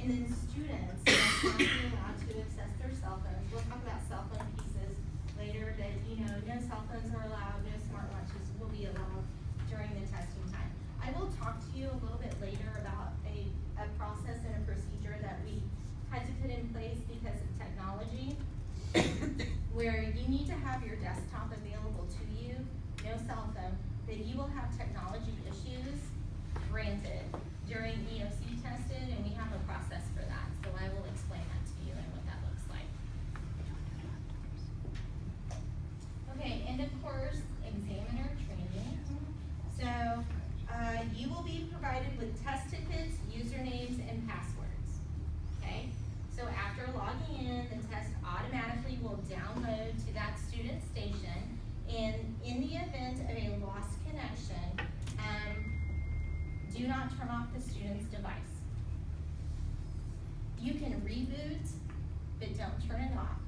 And then students will not be allowed to access their cell phones. We'll talk about cell phone pieces later, that, you know, no cell phones are allowed, no smartwatches will be allowed during the testing time. I will talk to you a little bit later about a process and a procedure that we had to put in place because of technology, where you need to have your desktop available to you, no cell phone, that you will have technology issues granted during EOC tested, and we have a process for that. So I will explain that to you and what that looks like. Okay, and of course, examiner training. So you will be provided with test tickets, usernames, and passwords. Okay, so after logging in, the test automatically will download to that student station, and in the event of a lost connection, do not turn off the student's device. You can reboot, but don't turn it off.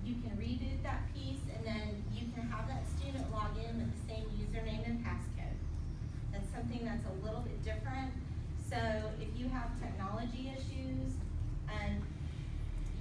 You can reboot that piece, and then you can have that student log in with the same username and passcode. That's something that's a little bit different. So if you have technology issues,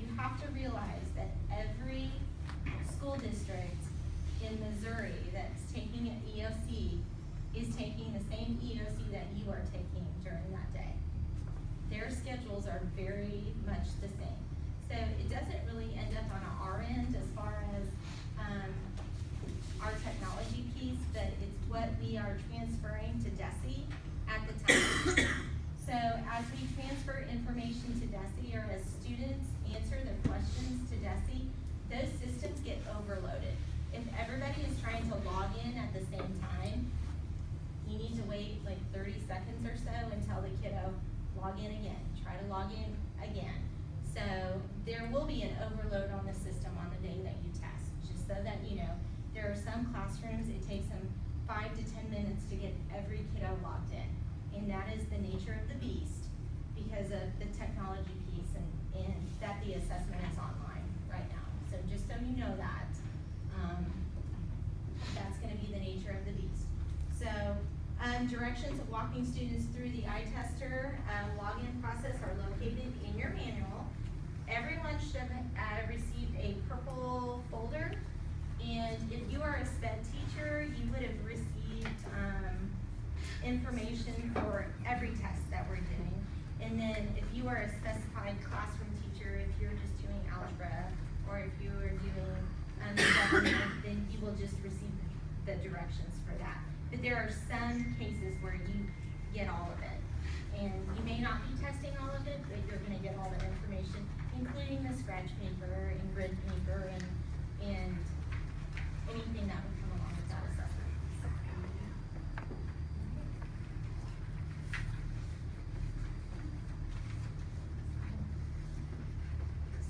you have to realize that every school district in Missouri that's taking an EOC is taking the same EOC that you are taking during that day. Their schedules are very much the same. So it doesn't really end up on our end as far as our technology piece, but it's what we are transferring to DESE at the time. So as we transfer information to DESE, or as students answer their questions to DESE, those systems get overloaded. If everybody is trying to log in at the same time, you need to wait like 30 seconds or so until the kiddo log in again, try to log in again. So there will be an overload on the system on the day that you test, just so that you know. There are some classrooms, it takes them 5 to 10 minutes to get every kiddo logged in. And that is the nature of the beast because of the technology piece and that the assessment is online right now. So just so you know that, that's gonna be the nature of the beast. So directions of walking students through the iTester login process are located in your manual. Everyone should have received a purple folder, and if you are a SPED teacher, you would have received information for every test that we're doing. And then if you are a specified classroom teacher, if you're just doing algebra, or if you are doing then you will just receive the directions for that. But there are some cases where you get all of it. And you may not be testing all of it, but you're gonna get all that information, including the scratch paper and grid paper and anything that would come along with that assessment.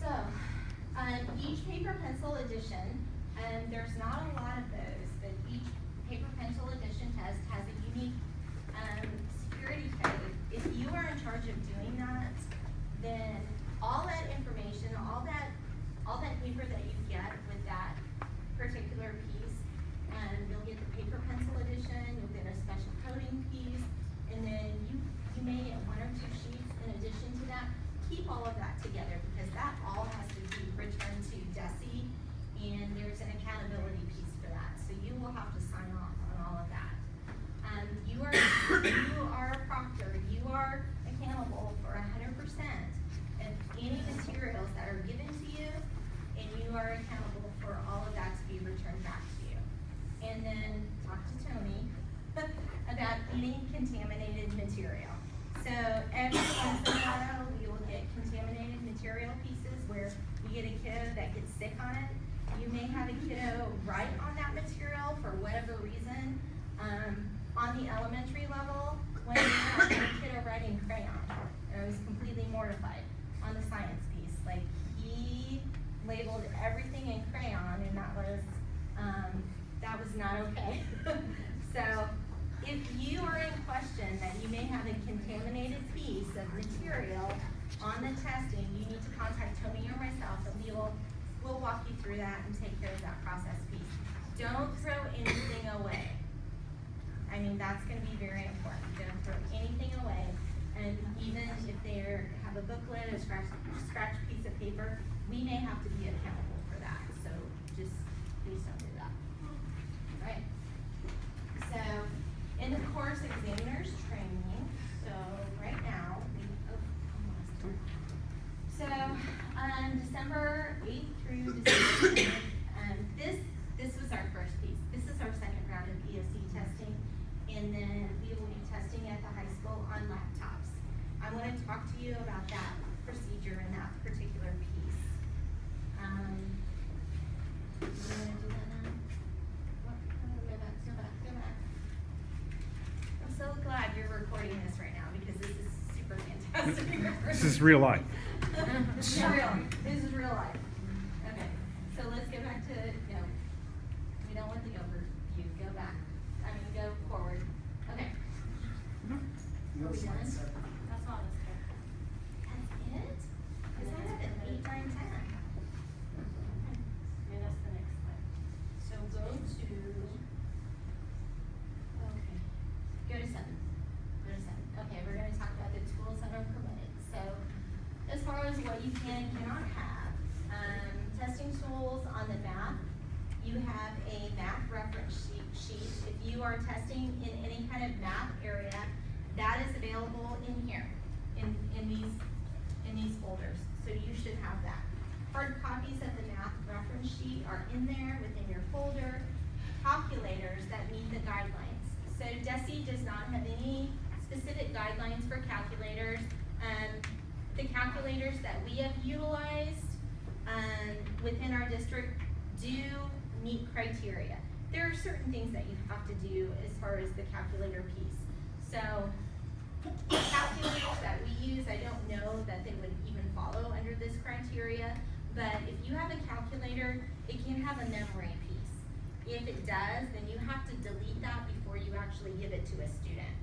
So, each paper pencil edition, there's not a lot of those, but each paper pencil edition test has a unique security code. If you are in charge of doing that, then all that information, all that paper that you get with that particular piece, you'll get the paper pencil edition, you'll get a special coding piece, and then you may get 1 or 2 sheets in addition to that. Keep all of that together because that all has to be returned to DESE, and there's an accountability piece for that. So you will have to sign off on all of that. You are a proctor. You are accountable for 100% of any materials that are given to you, and you are accountable for all of that to be returned back to you. And then talk to Tony about any contaminated material. So every once in a while, we will get contaminated material pieces where we get a kiddo that gets sick on it. You may have a kiddo write on that material for whatever reason. On the elementary level, when we had a kiddo writing crayon, and I was completely mortified on the science piece. Like, he labeled everything in crayon, and that was not okay. So if you are in question that you may have a contaminated piece of material on the testing, you need to contact Tony or myself, and we'll walk you through that and take care of that process piece. Don't throw anything away. I mean, that's going to be very important. Don't throw anything away. And even if they have a scratch piece of paper, we may have to be accountable for that, so just please don't do that. Alright, so in the course examiners training, so right now, December 8th through December 10th, this was our first piece. This is our second round of EOC testing, and then we will be testing at the high school on laptops. I want to talk to you about that procedure and that particular piece. You want to do that now? Go back. I'm so glad you're recording this right now because this is super fantastic. This is real life. This is real life. Okay, so let's go back to, no, we don't want the overview. Go back. Go forward. Okay. Are we done? That's all this is. That's it? Is that at 8, 9, 10? Yeah, that's the next slide. So go to, Okay. Go to 7. Okay, we're going to talk about the tools that are permitted. So, as far as what you can and cannot have, testing tools on the math, you have a math reference sheet. If you are testing in any kind of math area, that is available in here, in these folders. So you should have that. Hard copies of the math reference sheet are in there within your folder. Calculators that meet the guidelines. So DESE does not have any specific guidelines for calculators. The calculators that we have utilized within our district do meet criteria. There are certain things that you have to do as far as the calculator piece. So the calculators that we use, I don't know that they would even follow under this criteria, but if you have a calculator, it can have a memory piece. If it does, then you have to delete that before you actually give it to a student.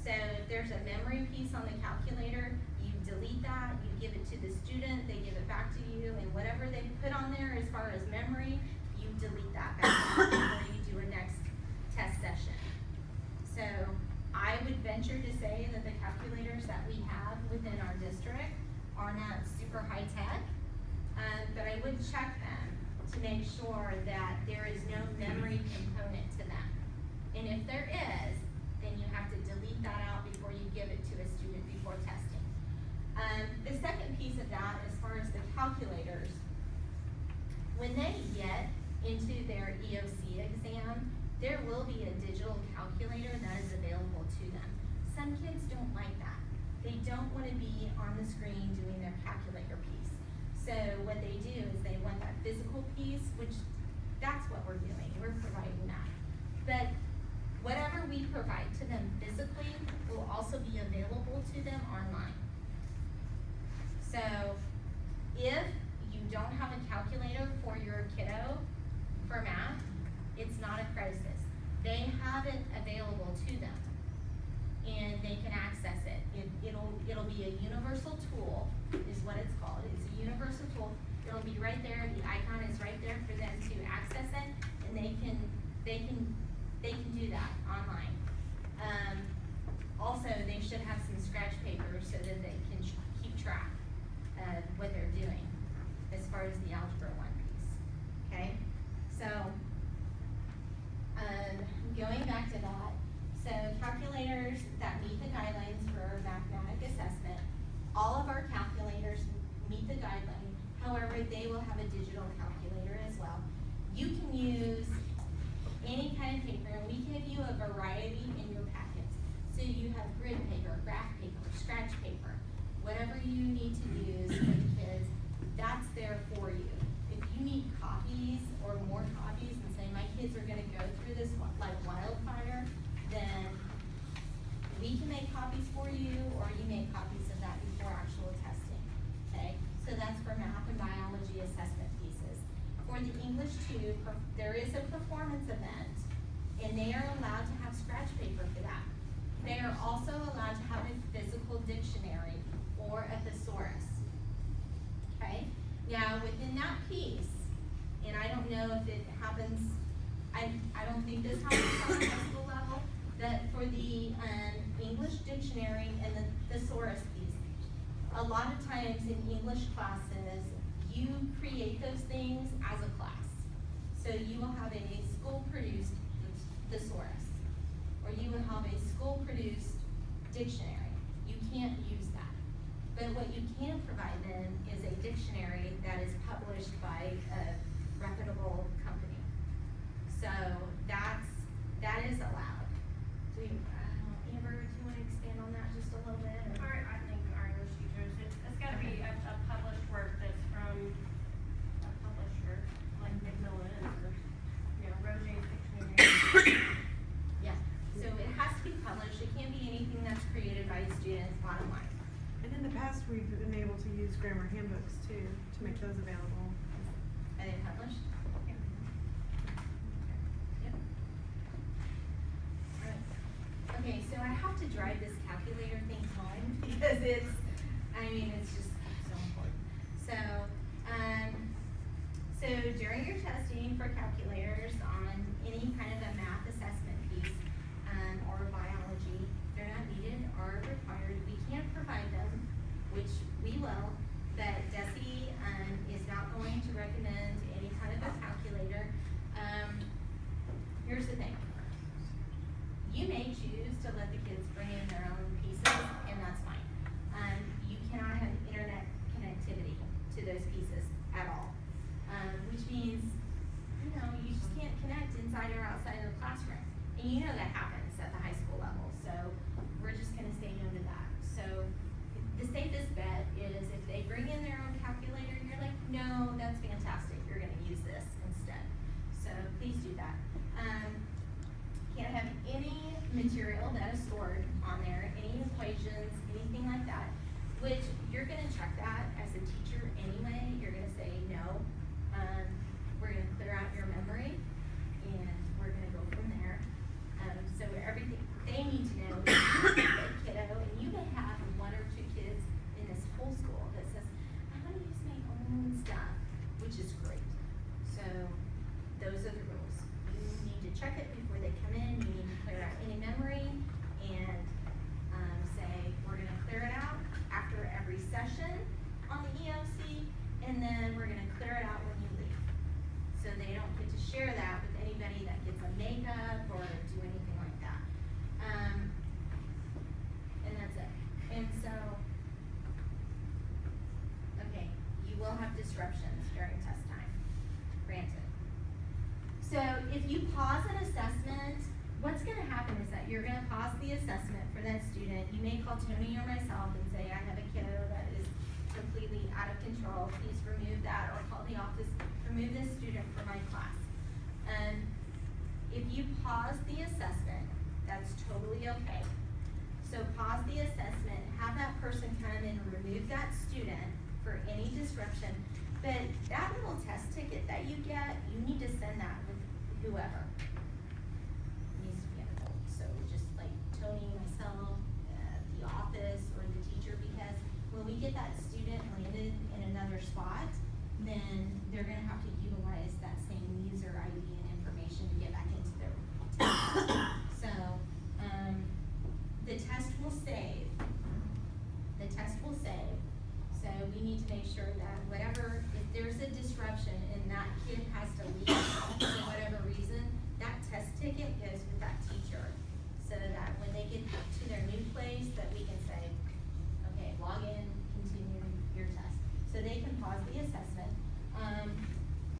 So if there's a memory piece on the calculator, you delete that, you give it to the student, they give it back to you, and whatever they put on there as far as memory, you delete that back before you do a next test session. So I would venture to say that the calculators that we have within our district are not super high tech, but I would check them to make sure that there is no memory component to them. And if there is, then you have to delete that out before you give it to a student before testing. The second piece of that, as far as the calculators, when they get into their EOC exam, there will be a digital calculator that is available to them. Some kids don't like that. They don't want to be on the screen doing their calculator piece. So what they do is they want that physical piece, which that's what we're doing. We're providing that. But whatever we provide to them physically will also be available to them online. So if you don't have a calculator for your kiddo for math, it's not a crisis. They have it available to them and they can access it. It'll be a universal tool is what it's called. It's a universal tool. It'll be right there. The icon is right there for them to access it, and they can do that online. Also, they should have some scratch paper so that they can keep track of what they're doing as far as the Algebra 1 piece. Okay? So, going back to that, so calculators that meet the guidelines for mathematic assessment, all of our calculators meet the guideline. However, they will have a digital calculator as well. You can use any kind of paper, and we give you a variety in your packets. So you have grid paper, graph paper, scratch paper, whatever you need to use for the kids, that's there for you. If you need copies or more copies and say my kids are gonna go through this like wildfire, then we can make copies for you, or you make copies of that before actual testing, okay? So that's for math and biology assessment pieces. For the English 2, there is a performance event, and they are allowed to have scratch paper for that. They are also allowed to have a physical dictionary or a thesaurus, okay? Now, within that piece, and I don't know if it happens, I don't think this happens on the high school level, that for the English dictionary and the thesaurus piece, a lot of times times in English classes, you create those things as a class. So you will have a school-produced thesaurus, or you will have a school-produced dictionary. You can't use that. But what you can provide them is a dictionary that is published by a reputable company. So that is allowed. Amber, do you want to expand on that just a little bit? Or? I think our English teachers, it's gotta be a published work that's from a publisher, like Macmillan or, Roget's Dictionary. Yeah, so it has to be published. It can't be anything that's created by a student, bottom line. And in the past, we've been able to use grammar handbooks too, to make those available. Are they published? Yep. Alright. Okay, so I have to drive this calculator thing home because it's just so important. So during your testing for calculators on any kind of a math assessment piece, or biology, they're not needed or required. We can provide them, which we will, but DESE, is not going to recommend any kind of a calculator. Here's the thing. You may choose to let the kids bring in their own pieces, and that's fine. You cannot have internet connectivity to those pieces at all. Which means, you just can't connect inside or outside of the classroom. And you know that happens at the high school level, so we're just gonna say no to that. So the safest bet is if they bring in their own calculator, you're like, no, that's fantastic, you're gonna use this instead. So please do that. Can't have any material that is stored on there, any equations, anything like that, which you're gonna check that as a teacher anyway. You're gonna say no. We're gonna clear out your memory, and we're gonna go from there. So everything they need to know is a kiddo, and you may have one or two kids in this whole school that says, I wanna use my own stuff, which is great. So those are the rules. You need to check it before they come in. You need to clear out any memory and say, we're gonna clear it out after every session on the EOC, and then we're gonna clear it out when you leave. So they don't get to share that with anybody that gets a makeup or do anything like that. And that's it. And so, okay, you will have disruptions during test time, granted. So if you pause an assessment, what's gonna happen is that you're gonna pause the assessment for that student. You may call Tony or myself and say, I have a kiddo that is completely out of control, please remove that, or call the office, remove this student from my class. If you pause the assessment, that's totally okay. So pause the assessment, have that person come and remove that student for any disruption, but that little test ticket that you get, you need to send that with whoever. It needs to be an adult, so just like Tony, myself, the office, or the teacher, because when we get that student landed in another spot, then they're gonna have to utilize that same user ID and information to get back into their test. So, the test will save. The test will save. So we need to make sure that whatever, if there's a disruption and that kid has to leave for whatever reason, that test ticket goes with that teacher. So that when they get to their new place, that we can say, okay, log in, continue your test. So they can pause the assessment.